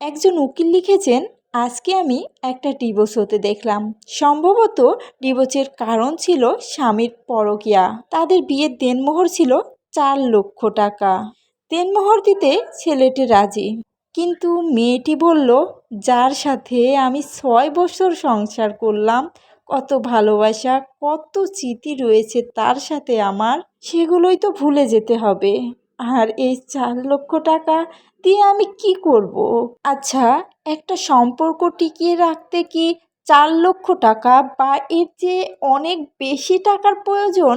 একজন উকিল লিখেছেন, আজকে আমি একটা ডিভোর্স হতে দেখলাম। সম্ভবত ডিভোর্সের কারণ ছিল স্বামীর পরকীয়া। তাদের বিয়ের দেনমোহর ছিল 4 লক্ষ টাকা। দেনমোহর দিতে ছেলেটি রাজি, কিন্তু মেয়েটি বলল, যার সাথে আমি 6 বছর সংসার করলাম, কত ভালোবাসা, কত স্মৃতি রয়েছে তার সাথে আমার, সেগুলোই তো ভুলে যেতে হবে। আর এই 4 লক্ষ টাকা দিয়ে আমি কি করব? আচ্ছা, একটা সম্পর্ক টিকিয়ে রাখতে কি 4 লক্ষ টাকা বা এর চেয়ে অনেক বেশি টাকার প্রয়োজন?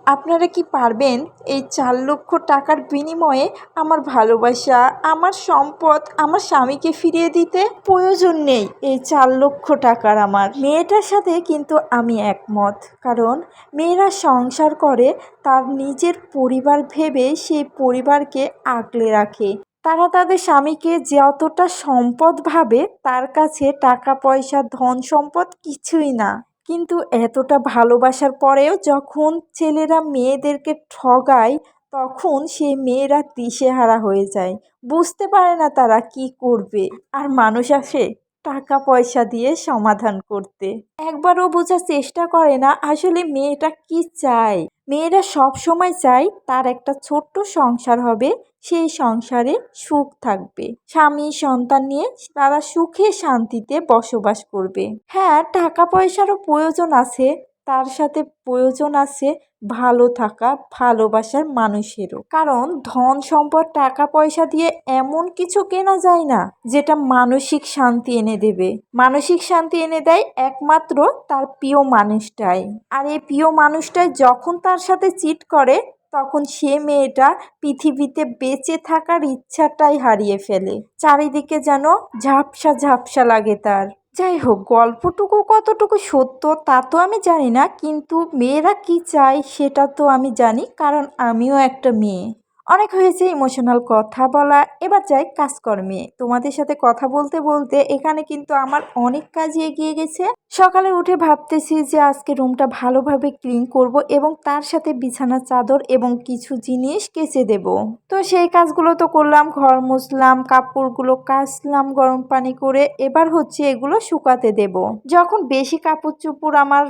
আপনারা কি পারবেন এই 4 লক্ষ টাকার বিনিময়ে আমার ভালোবাসা, আমার সম্পদ, আমার স্বামীকে ফিরিয়ে দিতে? প্রয়োজন নেই এই 4 লক্ষ টাকার। আমার মেয়েটার সাথে কিন্তু আমি একমত, কারণ মেয়েরা সংসার করে তার নিজের পরিবার ভেবে সেই পরিবারকে আগলে রাখে। তারা তাদের স্বামীকে যতটা সম্পদ ভাবে, তার কাছে টাকা পয়সা ধন সম্পদ কিছুই না। কিন্তু এতটা ভালোবাসার পরেও যখন ছেলেরা মেয়েদেরকে ঠগায়, তখন সেই মেয়েরা দিশেহারা হয়ে যায়, বুঝতে পারে না তারা কি করবে। আর মানুষ আসে টাকা পয়সা দিয়ে সমাধান করতে, একবারও বোঝার চেষ্টা করে না আসলে মেয়েটা কি চায়। মেয়েরা সব সময় চায় তার একটা ছোট্ট সংসার হবে, সেই সংসারে সুখ থাকবে, স্বামী সন্তান নিয়ে তারা সুখে শান্তিতে বসবাস করবে। হ্যাঁ, টাকা পয়সারও প্রয়োজন আছে, তার সাথে প্রয়োজন আছে ভালো থাকা, ভালোবাসার মানুষেরও। কারণ ধন সম্পদ টাকা পয়সা দিয়ে এমন কিছু কেনা যায় না যেটা মানসিক শান্তি এনে দেবে। মানসিক শান্তি এনে দেয় একমাত্র তার প্রিয় মানুষটাই। আর এই প্রিয় মানুষটাই যখন তার সাথে চিট করে, তখন সে মেয়েটা পৃথিবীতে বেঁচে থাকার ইচ্ছাটাই হারিয়ে ফেলে। চারিদিকে যেন ঝাপসা ঝাপসা লাগে তার। যাই হোক, গল্পটুকু কতটুকু সত্য তা তো আমি জানি না, কিন্তু মেয়েরা কি চায় সেটা তো আমি জানি, কারণ আমিও একটা মেয়ে। অনেক হয়েছে ইমোশনাল কথা বলা, এবার যাই কাজকর্মে। তোমাদের সাথে কথা বলতে বলতে এখানে কিন্তু আমার অনেক কাজই এগিয়ে গেছে। সকালে উঠে ভাবতেছি যে আজকে রুমটা ভালোভাবে ক্লিন করব এবং তার সাথে বিছানার চাদর এবং কিছু জিনিস কেচে দেব। তো সেই কাজগুলো তো করলাম, ঘর মুছলাম, কাপড়গুলো কাচলাম গরম পানি করে। এবার হচ্ছে এগুলো শুকাতে দেব। যখন বেশি কাপড় চোপড় আমার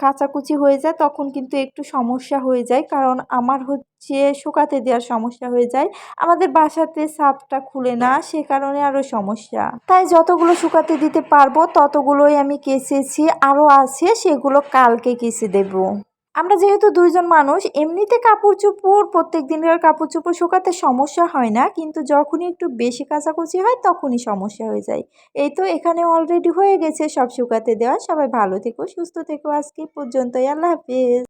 কাচাকুচি হয়ে যায়, তখন কিন্তু একটু সমস্যা হয়ে যায়, কারণ আমার হচ্ছে শুকাতে দেওয়ার সমস্যা হয়ে যায়। আমাদের বাসাতে ছাদটা খুলে না, সে কারণে আরও সমস্যা। তাই যতগুলো শুকাতে দিতে পারবো ততগুলোই আমি কেচেছি, আরও আছে সেগুলো কালকে কেচে দেব। আমরা যেহেতু দুইজন মানুষ, এমনিতে কাপড় চোপড় প্রত্যেক দিনের কাপড় চোপড় শুকাতে সমস্যা হয় না, কিন্তু যখনই একটু বেশি কাচাকুচি হয় তখনই সমস্যা হয়ে যায়। এই তো এখানে অলরেডি হয়ে গেছে সব শুকাতে দেওয়া। সবাই ভালো থেকো, সুস্থ থেকো, আজকে পর্যন্তই, আল্লাহ হাফেজ।